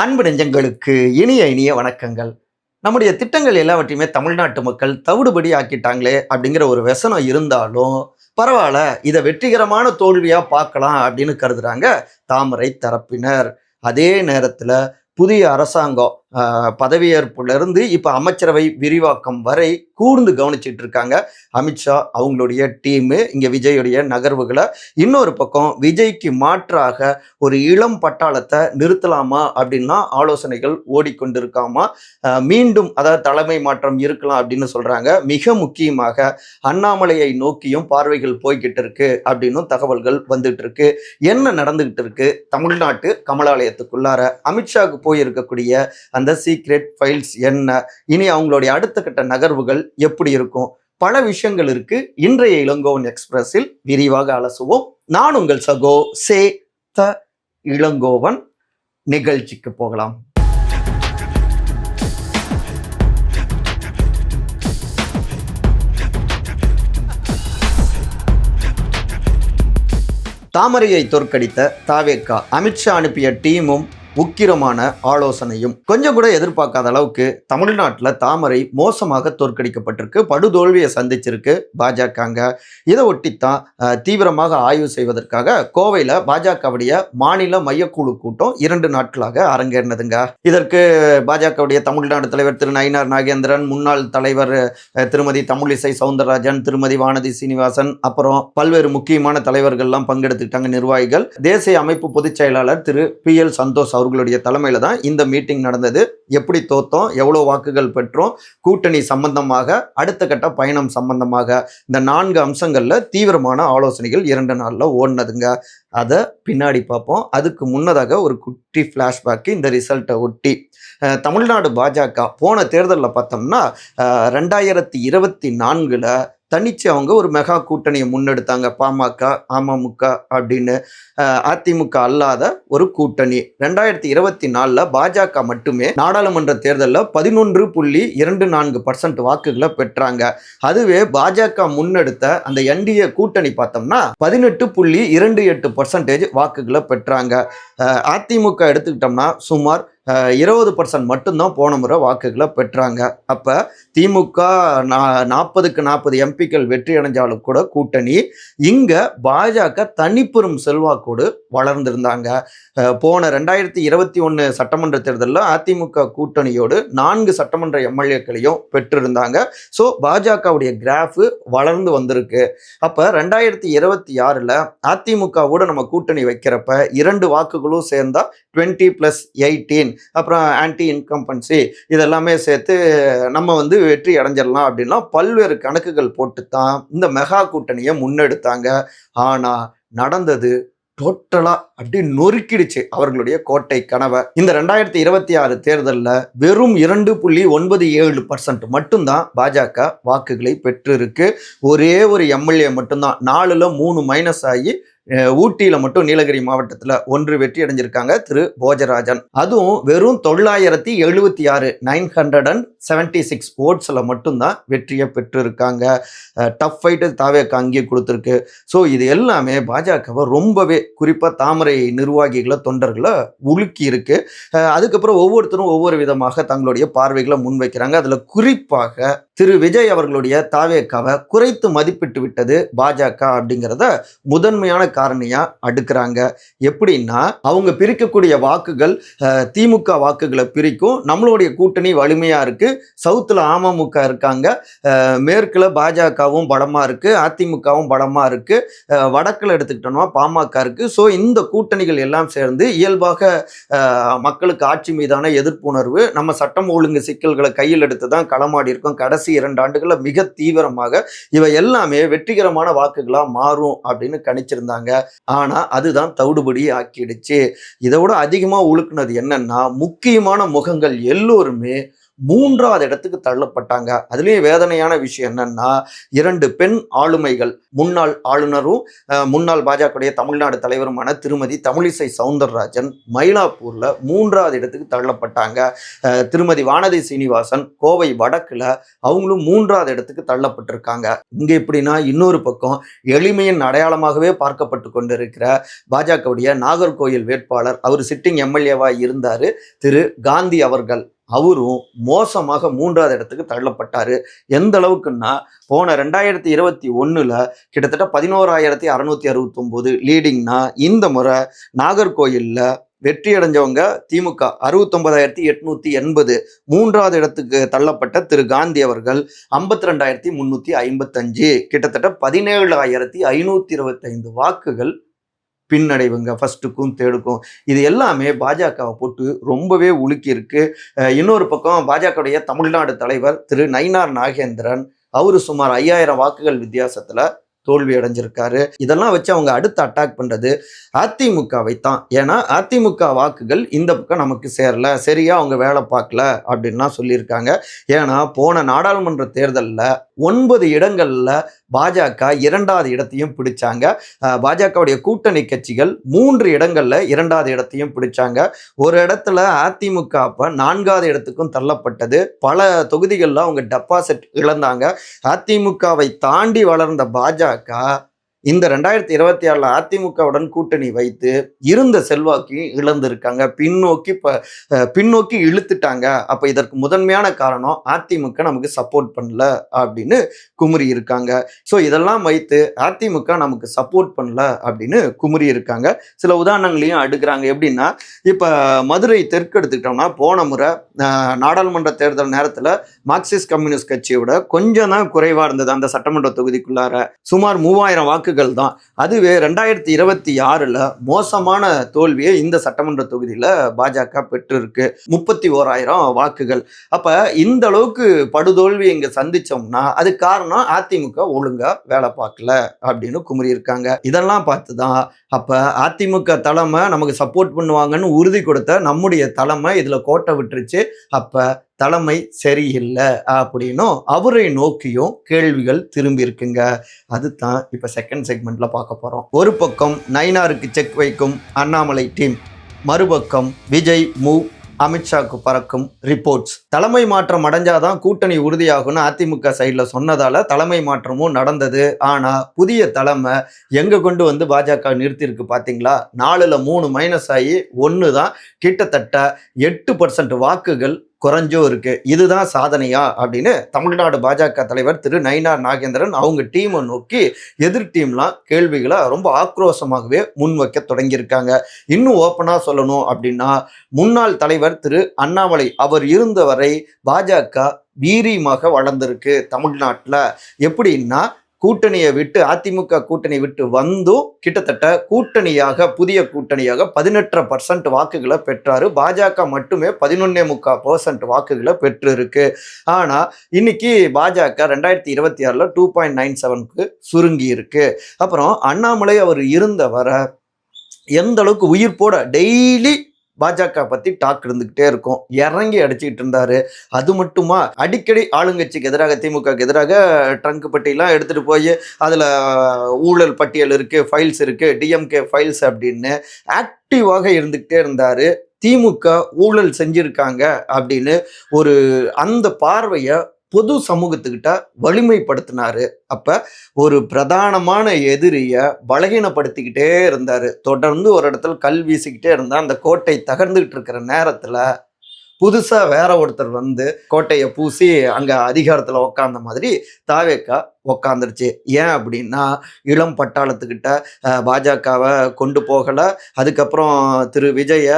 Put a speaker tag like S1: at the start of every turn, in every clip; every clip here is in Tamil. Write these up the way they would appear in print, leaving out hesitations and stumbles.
S1: அன்பு நெஞ்சங்களுக்கு இனிய இனிய வணக்கங்கள். நம்முடைய திட்டங்கள் எல்லாவற்றையுமே தமிழ்நாட்டு மக்கள் தவிடுபடி ஆக்கிட்டாங்களே அப்படிங்கிற ஒரு व्यசனம் இருந்தாலும் பரவாயில்ல, இதை வெற்றிகரமான தோல்வியா பார்க்கலாம் அப்படின்னு கருதுறாங்க தாமரை தரப்பினர். அதே நேரத்துல புதிய அரசாங்கம் பதவியேற்புல இருந்து இப்ப அமைச்சரவை விரிவாக்கம் வரை கூர்ந்து கவனிச்சிட்டு இருக்காங்க அமித்ஷா அவங்களுடைய டீமு. இங்க விஜயுடைய நகர்வுகளை இன்னொரு பக்கம் விஜய்க்கு மாற்றாக ஒரு இளம் பட்டாளத்தை நிறுத்தலாமா அப்படின்னா ஆலோசனைகள் ஓடிக்கொண்டிருக்காமா. மீண்டும் அதாவது தலைமை மாற்றம் இருக்கலாம் அப்படின்னு சொல்றாங்க. மிக முக்கியமாக அண்ணாமலையை நோக்கியும் பார்வைகள் போய்கிட்டு இருக்கு அப்படின்னு தகவல்கள் வந்துட்டு இருக்கு. என்ன நடந்துகிட்டு இருக்கு தமிழ்நாட்டு கமலாலயத்துக்குள்ளார, அமித்ஷாவுக்கு போயிருக்கக்கூடிய அந்த சீக்ரெட் ஃபைல்ஸ் என்ன, இனி அவங்களுடைய அடுத்த கட்ட நகர்வுகள் எப்படி இருக்கும், பல விஷயங்கள் இருக்கு. இன்றைய இளங்கோவன் எக்ஸ்பிரஸில் விரிவாக அலசுவோம். நான் உங்கள் சகோ சே த இளங்கோவன். நிகழ்ச்சிக்கு போகலாம். தாமரையை தோற்கடித்த தாவேகா, அமித்ஷா அனுப்பிய டீமும் உக்கிரமான ஆலோசனையும் கொஞ்சம் கூட எதிர்பார்க்காத அளவுக்கு தமிழ்நாட்டில் தாமரை மோசமாக தோற்கடிக்கப்பட்டிருக்கு. படுதோல்வியை சந்திச்சிருக்கு பாஜகங்க. இதை ஒட்டித்தான் தீவிரமாக ஆய்வு செய்வதற்காக கோவையில் பாஜகவுடைய மாநில மையக்குழு கூட்டம் 2 நாட்களாக அரங்கேறினதுங்க. இதற்கு பாஜகவுடைய தமிழ்நாடு தலைவர் திரு நயினார் நாகேந்திரன், முன்னாள் தலைவர் திருமதி தமிழிசை சவுந்தரராஜன், திருமதி வானதி சீனிவாசன், அப்புறம் பல்வேறு முக்கியமான தலைவர்கள்லாம் பங்கெடுத்துக்கிட்டாங்க நிர்வாகிகள். தேசிய அமைப்பு பொதுச் செயலாளர் திரு PL சந்தோஷ் அவர்களுடைய தலைமையில தான் இந்த மீட்டிங் நடந்தது. எப்படி தோத்தோம், எவ்வளவு வாக்குகள் பெற்றோம், கூட்டணி சம்பந்தமாக, அடுத்த கட்ட பயணம் சம்பந்தமாக, இந்த 4 அம்சங்கள்ல தீவிரமான ஆலோசனைகள் 2 நாள்ல ஓடினதுங்க. அதை பின்னாடி பார்ப்போம். அதுக்கு முன்னதாக ஒரு குட்டி ஃபிளாஷ்பேக் இந்த ரிசல்ட்டை ஒட்டி. தமிழ்நாடு பாஜக போன தேர்தலில் பார்த்தோம்னா 2024 தனிச்சு அவங்க ஒரு மெகா கூட்டணியை முன்னெடுத்தாங்க. பாமக, அமமுக அப்படின்னு அதிமுக அல்லாத ஒரு கூட்டணி. 2024 பாஜக மட்டுமே நாடாளுமன்ற தேர்தலில் 11.24% வாக்குகளை பெற்றாங்க. அதுவே பாஜக முன்னெடுத்த அந்த NDA கூட்டணி பார்த்தோம்னா 18.28% வாக்குகளை பெற்றாங்க. அதிமுக எடுத்துக்கிட்டோம்னா சுமார் 20% மட்டும்தான் போன முறை வாக்குகளை பெற்றாங்க. அப்ப திமுக 40க்கு 40 எம்பிக்கள் வெற்றி அடைஞ்சாலும் கூட கூட்டணி, இங்க பாஜக தனிப்பெரும் செல்வாக்கோடு வளர்ந்திருந்தாங்க. போன 2021 சட்டமன்ற தேர்தலில் அதிமுக கூட்டணியோடு 4 சட்டமன்ற எம்எல்ஏக்களையும் பெற்றிருந்தாங்க. ஸோ பாஜகவுடைய கிராஃப் வளர்ந்து வந்திருக்கு. அப்ப 2026 அதிமுகவோட நம்ம கூட்டணி வைக்கிறப்ப 2 வாக்குகளும் சேர்ந்தா 20+18, அப்புறம் ஆன்டி இன்கம்பன்சி, இதெல்லாமே சேர்த்து நம்ம வெற்றி அடைஞ்சிடலாம் அப்படின்னா பல்வேறு கணக்குகள் போட்டு தான் இந்த மெகா கூட்டணியை முன்னெடுத்தாங்க. ஆனா நடந்தது டோட்டலா அப்படி நொறுக்கிடுச்சு அவர்களுடைய கோட்டை கனவை. இந்த 2026 தேர்தலில் வெறும் 2.97% மட்டும்தான் பாஜக வாக்குகளை பெற்றிருக்கு. ஒரே ஒரு எம்எல்ஏ மட்டும்தான், 4ல் 3 மைனஸ் ஆகி ஊட்டியில மட்டும் நீலகிரி மாவட்டத்தில் 1 வெற்றி அடைஞ்சிருக்காங்க திரு போஜராஜன். அதுவும் வெறும் 976 ஓட்ஸ்ல மட்டும்தான் வெற்றியை பெற்றிருக்காங்க. டஃப் ஃபைட்டு தாவேகா அங்கேயே கொடுத்துருக்கு. ஸோ இது எல்லாமே பாஜகவை ரொம்பவே, குறிப்பா தாமரை நிர்வாகிகளை, தொண்டர்களை உலுக்கி இருக்கு. அதுக்கப்புறம் ஒவ்வொருத்தரும் ஒவ்வொரு விதமாக தங்களுடைய பார்வைகளை முன்வைக்கிறாங்க. அதுல குறிப்பாக திரு விஜய் அவர்களுடைய தாவேகாவை குறைத்து மதிப்பிட்டு விட்டது பாஜக அப்படிங்கிறத முதன்மையான காரணியா அடுக்கிறாங்க. எப்படின்னா, அவங்க பிரிக்கக்கூடிய வாக்குகள் திமுக வாக்குகளை பிரிக்கும். நம்மளுடைய கூட்டணி வலிமையா இருக்கு. சவுத்துல அமமுக இருக்காங்க, மேற்குல பாஜகவும் பலமா இருக்கு, அதிமுகவும் பலமா இருக்கு, வடக்குல எடுத்துக்கிட்டோம்னா பாமக இருக்கு. ஸோ இந்த கூட்டணிகள் எல்லாம் சேர்ந்து இயல்பாக மக்களுக்கு ஆட்சி மீதான எதிர்ப்புணர்வு, நம்ம சட்டம் ஒழுங்கு சிக்கல்களை கையில் எடுத்து தான் களமாடி இருக்கோம். கடைசி 2 ஆண்டுகள்ல மிக தீவிரமாக இவை எல்லாமே வெற்றிகரமான வாக்குகளா மாறும் அப்படின்னு கணிச்சிருந்தாங்க. ஆனா அதுதான் தவிடுபடி ஆக்கிடுச்சு. இதை விட அதிகமா உழுக்குனது என்னன்னா, முக்கியமான முகங்கள் எல்லோருமே மூன்றாவது இடத்துக்கு தள்ளப்பட்டாங்க. அதுலேயும் வேதனையான விஷயம் என்னன்னா, 2 பெண் ஆளுமைகள், முன்னாள் ஆளுநரும் முன்னாள் பாஜகவுடைய தமிழ்நாடு தலைவருமான திருமதி தமிழிசை சவுந்தரராஜன் மயிலாப்பூர்ல 3வது இடத்துக்கு தள்ளப்பட்டாங்க. திருமதி வானதி சீனிவாசன் கோவை வடக்குல அவங்களும் 3வது இடத்துக்கு தள்ளப்பட்டிருக்காங்க. இங்க எப்படின்னா, இன்னொரு பக்கம் எளிமையின் அடையாளமாகவே பார்க்கப்பட்டு கொண்டிருக்கிற பாஜகவுடைய நாகர்கோயில் வேட்பாளர், அவர் சிட்டிங் எம்எல்ஏவா இருந்தாரு, திரு காந்தி அவர்கள், அவரும் மோசமாக 3வது இடத்துக்கு தள்ளப்பட்டாரு. எந்த அளவுக்குன்னா, போன 2021 கிட்டத்தட்ட 11,669 லீடிங்னா, இந்த முறை நாகர்கோயில்ல வெற்றி அடைஞ்சவங்க திமுக 69,880. 3வது இடத்துக்கு தள்ளப்பட்ட திரு காந்தி அவர்கள் 52,355, கிட்டத்தட்ட 17,525 வாக்குகள் பின்னடைவுங்க ஃபர்ஸ்ட்டுக்கும் தேர்டுக்கும். இது எல்லாமே பாஜகவை போட்டு ரொம்பவே உலுக்கி இருக்கு. இன்னொரு பக்கம் பாஜகவுடைய தமிழ்நாடு தலைவர் திரு நயினார் நாகேந்திரன், அவரு சுமார் 5,000 வாக்குகள் வித்தியாசத்துல தோல்வி அடைஞ்சிருக்காரு. இதெல்லாம் வச்சு அவங்க அடுத்து அட்டாக் பண்றது அதிமுகவை தான். ஏன்னா அதிமுக வாக்குகள் இந்த பக்கம் நமக்கு சேரல, சரியா அவங்க வேலை பார்க்கல அப்படின்லாம் சொல்லியிருக்காங்க. ஏன்னா போன நாடாளுமன்ற தேர்தலில் 9 இடங்கள்ல பாஜக 2வது இடத்தையும் பிடிச்சாங்க. பாஜகவுடைய கூட்டணி கட்சிகள் 3 இடங்கள்ல 2வது இடத்தையும் பிடிச்சாங்க. ஒரு இடத்துல அதிமுக அப்ப 4வது இடத்துக்கும் தள்ளப்பட்டது. பல தொகுதிகளில் அவங்க டெபாசிட் இழந்தாங்க. அதிமுகவை தாண்டி வளர்ந்த பாஜக இந்த 2026 அதிமுகவுடன் கூட்டணி வைத்து இருந்த செல்வாக்கி இழந்திருக்காங்க, பின்னோக்கி இழுத்துட்டாங்க. அப்ப இதற்கு முதன்மையான காரணம் அதிமுக நமக்கு சப்போர்ட் பண்ணல அப்படின்னு குமுறி இருக்காங்க. ஸோ இதெல்லாம் வைத்து அதிமுக நமக்கு சப்போர்ட் பண்ணல அப்படின்னு குமுறி இருக்காங்க. சில உதாரணங்களையும் அடுக்கிறாங்க. எப்படின்னா, இப்ப மதுரை தெற்கு எடுத்துக்கிட்டோம்னா, போன முறை நாடாளுமன்ற தேர்தல் நேரத்தில் மார்க்சிஸ்ட் கம்யூனிஸ்ட் கட்சியோட கொஞ்சம் தான் குறைவா இருந்தது. அந்த சட்டமன்ற தொகுதிக்குள்ளார சுமார் 3,000 வாக்குகள் தான். அதுவே 2026 மோசமான தோல்வியை இந்த சட்டமன்ற தொகுதியில பாஜக பெற்றிருக்கு, 31,000 வாக்குகள். அப்ப இந்த அளவுக்கு படுதோல்வி இங்க சந்திச்சோம்னா அது காரணம் அதிமுக ஒழுங்கா வேலை பார்க்கல அப்படின்னு குமுறி இருக்காங்க. இதெல்லாம் பார்த்துதான் அப்ப அதிமுக தலைமை நமக்கு சப்போர்ட் பண்ணுவாங்கன்னு உறுதி கொடுத்த நம்முடைய தலைமை இதுல கோட்டை விட்டுருச்சு. அப்ப தலைமை சரியில்லை அப்படின்னும் அவரை நோக்கியும் கேள்விகள் திரும்பி இருக்குங்க. அதுதான் இப்ப செகண்ட் செக்மெண்ட்ல பார்க்க போறோம். ஒரு பக்கம் நயினாருக்கு செக் வைக்கும் அண்ணாமலை டீம், மறுபக்கம் விஜய் மூவ், அமித்ஷாக்கு பறக்கும் ரிப்போர்ட்ஸ். தலைமை மாற்றம் அடைஞ்சாதான் கூட்டணி உறுதியாகும்னு அதிமுக சைடில் சொன்னதால தலைமை மாற்றமும் நடந்தது. ஆனா புதிய தலைமை எங்க கொண்டு வந்து பாஜக நிறுத்திருக்கு பார்த்தீங்களா? 4ல் 3 மைனஸ் ஆகி 1 தான், கிட்டத்தட்ட 8% வாக்குகள் குறைஞ்சும் இருக்கு. இதுதான் சாதனையா அப்படின்னு தமிழ்நாடு பாஜக தலைவர் திரு நயினார் நாகேந்திரன் அவங்க டீமை நோக்கி எதிர் டீம்லாம் கேள்விகளை ரொம்ப ஆக்ரோஷமாகவே முன்வைக்க தொடங்கியிருக்காங்க. இன்னும் ஓப்பனா சொல்லணும் அப்படின்னா, முன்னாள் தலைவர் திரு அண்ணாமலை அவர் இருந்தவரை பாஜக வீரியமாக வளர்ந்திருக்கு தமிழ்நாட்டில். எப்படின்னா, கூட்டணியை விட்டு அதிமுக கூட்டணி விட்டு வந்தும் கிட்டத்தட்ட புதிய கூட்டணியாக 18% வாக்குகளை பெற்றாரு. பாஜக மட்டுமே 11.3% வாக்குகளை பெற்று இருக்கு. ஆனா இன்னைக்கு பாஜக 2026 2.97க்கு சுருங்கி இருக்கு. அப்புறம் அண்ணாமலை அவர் இருந்தவரை எந்த அளவுக்கு உயிர்ப்போட டெய்லி பாஜக பத்தி டாக் இருந்துகிட்டே இருக்கும், இறங்கி அடிச்சுக்கிட்டு இருந்தாரு. அது மட்டுமா, அடிக்கடி ஆளுங்கட்சிக்கு எதிராக திமுகக்கு எதிராக ட்ரங்க் பட்டியெல்லாம் எடுத்துட்டு போய் அதுல ஊழல் பட்டியல் இருக்கு, ஃபைல்ஸ் இருக்கு, டிஎம்கே ஃபைல்ஸ் அப்படின்னு ஆக்டிவாக இருந்துகிட்டே இருந்தாரு. திமுக ஊழல் செஞ்சிருக்காங்க அப்படின்னு அந்த பார்வையை பொது சமூகத்துக்கிட்ட வலிமைப்படுத்தினாரு. அப்ப ஒரு பிரதானமான எதிரிய பலகீனப்படுத்திக்கிட்டே இருந்தாரு. தொடர்ந்து ஒரு இடத்துல கல் வீசிக்கிட்டே இருந்தா அந்த கோட்டை தகர்ந்துகிட்டு இருக்கிற நேரத்துல புதுசா வேற ஒருத்தர் வந்து கோட்டையை பூசி அங்க அதிகாரத்துல உக்காந்த மாதிரி தாவேக்கா உக்காந்துருச்சு. ஏன் அப்படின்னா, இளம் பட்டாளத்துக்கிட்ட பாஜகவை கொண்டு போகல. அதுக்கப்புறம் திரு விஜய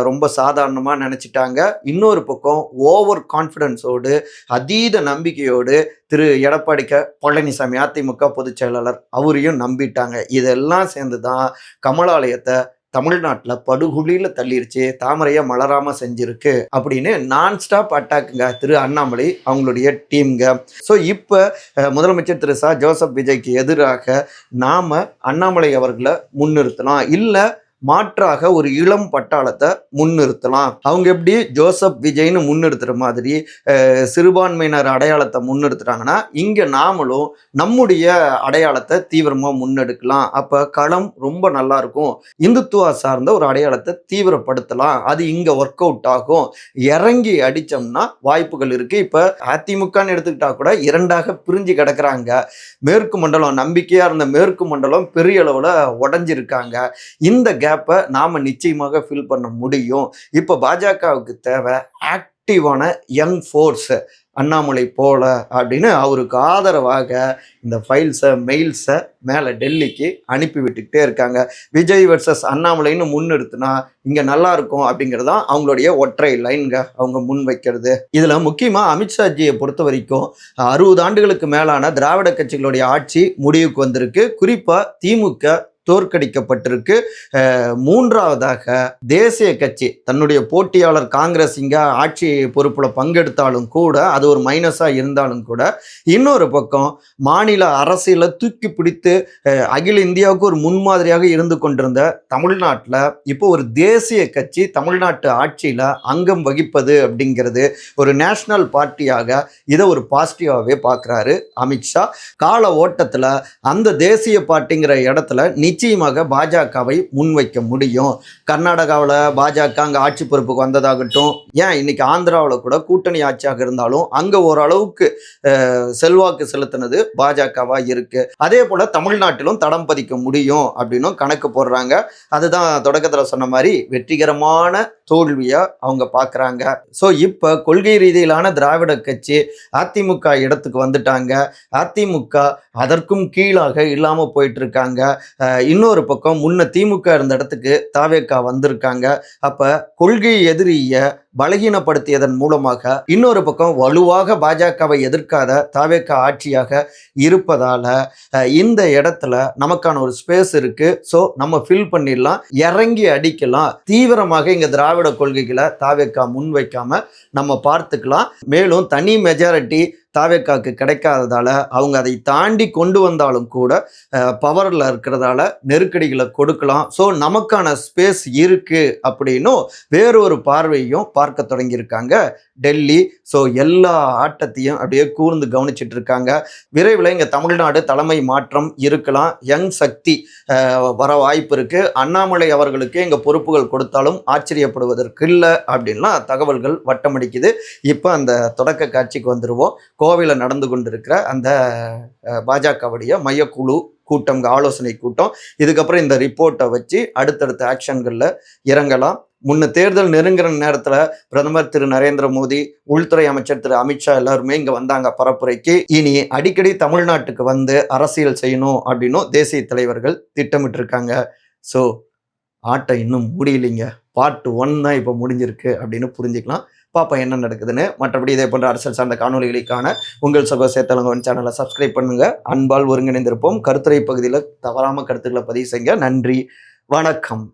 S1: ரொம்ப சாதாரணமா நினைச்சிட்டாங்க. இன்னொரு பக்கம் ஓவர் கான்ஃபிடன்ஸோடு அதீத நம்பிக்கையோடு திரு எடப்பாடி பழனிசாமி அதிமுக பொதுச் செயலாளர் அவரையும் நம்பிட்டாங்க. இதெல்லாம் சேர்ந்துதான் கமலாலயத்தை தமிழ்நாட்டில் படுகுழியில தள்ளிருச்சு, தாமரையை மலராம செஞ்சிருக்கு அப்படின்னு நான் ஸ்டாப் அட்டாக்குங்க திரு அண்ணாமலை அவங்களுடைய டீம்ங்க. ஸோ இப்போ முதலமைச்சர் திரு ஜோசப் விஜய்க்கு எதிராக நாம அண்ணாமலை அவர்களை முன்னிறுத்தலாம், இல்லை மாற்றாக ஒரு இளம் பட்டாளத்தை முன்னிறுத்தலாம். அவங்க எப்படி ஜோசப் விஜய்னு முன்னிறுத்துற மாதிரி சிறுபான்மையினர் அடையாளத்தை முன்னெடுத்துட்டாங்கன்னா இங்க நாமளும் நம்முடைய அடையாளத்தை தீவிரமா முன்னெடுக்கலாம். அப்ப களம் ரொம்ப நல்லா இருக்கும். இந்துத்துவா சார்ந்த ஒரு அடையாளத்தை தீவிரப்படுத்தலாம். அது இங்க ஒர்க் அவுட் ஆகும். இறங்கி அடிச்சோம்னா வாய்ப்புகள் இருக்கு. இப்ப அதிமுகன்னு எடுத்துக்கிட்டா கூட இரண்டாக பிரிஞ்சு கிடக்குறாங்க. மேற்கு மண்டலம் நம்பிக்கையா இருந்த மேற்கு மண்டலம் பெரிய அளவுல உடஞ்சிருக்காங்க. இந்த கேப்பை நாம நிச்சயமாக ஃபில் பண்ண முடியும். இப்ப பாஜகவுக்கு தேவை ஆக்டிவான யங் ஃபோர்ஸ் அண்ணாமலை போல அப்படின்னு அவருக்கு ஆதரவாக இந்த மெயில்ஸை மேலே டெல்லிக்கு அனுப்பி விட்டுக்கிட்டே இருக்காங்க. விஜய் வர்சஸ் அண்ணாமலைன்னு முன்னிறுத்தினா இங்கே நல்லா இருக்கும் அப்படிங்கிறதான் அவங்களுடைய ஒற்றை லைன்க அவங்க முன் வைக்கிறது. இதில் முக்கியமாக அமித்ஷாஜியை பொறுத்த வரைக்கும் 60 ஆண்டுகளுக்கு மேலான திராவிட கட்சிகளுடைய ஆட்சி முடிவுக்கு வந்திருக்கு. குறிப்பாக திமுக தோற்கடிக்கப்பட்டிருக்கு. மூன்றாவதாக தேசிய கட்சி தன்னுடைய போட்டியாளர் காங்கிரஸ் இங்க ஆட்சி பொறுப்புல பங்கெடுத்தாலும் கூட அது ஒரு மைனஸா இருந்தாலும் கூட இன்னொரு பக்கம் மாநில அரசியல தூக்கி பிடித்து அகில இந்தியாவுக்கு ஒரு முன்மாதிரியாக இருந்து கொண்டிருந்த தமிழ்நாட்டில் இப்போ ஒரு தேசிய கட்சி தமிழ்நாட்டு ஆட்சியில அங்கம் வகிப்பது அப்படிங்கிறது ஒரு நேஷனல் பார்ட்டியாக இதை ஒரு பாசிட்டிவாகவே பார்க்குறாரு அமித்ஷா. கால ஓட்டத்தில் அந்த தேசிய பார்ட்டிங்கிற இடத்துல நிச்சயமாக பாஜகவை முன்வைக்க முடியும். கர்நாடகாவில் பாஜக அங்கே ஆட்சி பொறுப்புக்கு வந்ததாகட்டும், ஏன் இன்னைக்கு ஆந்திராவில் கூட கூட்டணி ஆட்சியாக இருந்தாலும் அங்கே ஓரளவுக்கு செல்வாக்கு செலுத்தினது பாஜகவா இருக்கு. அதே போல தமிழ்நாட்டிலும் தடம் பதிக்க முடியும் அப்படின்னு கணக்கு போடுறாங்க. அதுதான் தொடக்கத்தில் சொன்ன மாதிரி வெற்றிகரமான தோல்வியா அவங்க பார்க்குறாங்க. ஸோ இப்போ கொள்கை ரீதியிலான திராவிட கட்சி அதிமுக இடத்துக்கு வந்துட்டாங்க. அதிமுக அதற்கும் கீழாக இல்லாமல் போயிட்டு இருக்காங்க. இன்னொரு பக்கம் முன்ன திமுக இருந்த இடத்துக்கு தாவேகா வந்திருக்காங்க. அப்ப கொள்கை எதிரிய பலகீனப்படுத்தியதன் மூலமாக இன்னொரு பக்கம் வலுவாக பாஜகவை எதிர்க்காத தாவேகா ஆட்சியாக இருப்பதால இந்த இடத்துல நமக்கான ஒரு ஸ்பேஸ் இருக்கு. ஸோ நம்ம ஃபில் பண்ணிடலாம், இறங்கி அடிக்கலாம். தீவிரமாக இங்க திராவிட கொள்கைகளை தாவேகா முன்வைக்காம நம்ம பார்த்துக்கலாம். மேலும் தனி மெஜாரிட்டி தாவேக்காவுக்கு கிடைக்காததால அவங்க அதை தாண்டி கொண்டு வந்தாலும் கூட பவரில் இருக்கிறதால நெருக்கடிகளை கொடுக்கலாம். ஸோ நமக்கான ஸ்பேஸ் இருக்கு அப்படின்னும் வேறொரு பார்வையும் பார்க்க தொடங்கியிருக்காங்க டெல்லி. ஸோ எல்லா ஆட்டத்தையும் அப்படியே கூர்ந்து கவனிச்சிட்டு இருக்காங்க. விரைவில் இங்கே தமிழ்நாடு தலைமை மாற்றம் இருக்கலாம். யங் சக்தி வர வாய்ப்பு இருக்கு. அண்ணாமலை அவர்களுக்கு இங்கே பொறுப்புகள் கொடுத்தாலும் ஆச்சரியப்படுவதற்கு இல்லை அப்படின்லாம் தகவல்கள் வட்டமடிக்குது. இப்போ அந்த தொடக்க காட்சிக்கு வந்துடுவோம். கோவையில் நடந்து கொண்டிருக்கிற அந்த பாஜகவுடைய மையக்குழு கூட்டம், ஆலோசனை கூட்டம். இதுக்கப்புறம் இந்த ரிப்போர்ட்டை வச்சு அடுத்தடுத்த ஆக்ஷன்களில் இறங்கலாம். முன்ன தேர்தல் நெருங்குற நேரத்தில் பிரதமர் திரு நரேந்திர மோடி, உள்துறை அமைச்சர் திரு அமித்ஷா எல்லாருமே இங்கே வந்தாங்க பரப்புரைக்கு. இனி அடிக்கடி தமிழ்நாட்டுக்கு வந்து அரசியல் செய்யணும் அப்படின்னும் தேசிய தலைவர்கள் திட்டமிட்டு இருக்காங்க. ஸோ ஆட்டம் இன்னும் முடியலைங்க. பார்ட் 1 தான் இப்போ முடிஞ்சிருக்கு அப்படின்னு புரிஞ்சுக்கலாம். பாப்பா என்ன நடக்குதுன்னு. மற்றபடி இதே போன்ற அரசியல் சார்ந்த காணொலிகளுக்கான உங்கள் சகோ சேத்தலங்கவன் சேனலை சப்ஸ்கிரைப் பண்ணுங்க. அன்பால் ஒருங்கிணைந்திருப்போம். கருத்துரை பகுதியில் தவறாம கருத்துக்களை பதிவு செய்யுங்க. நன்றி, வணக்கம்.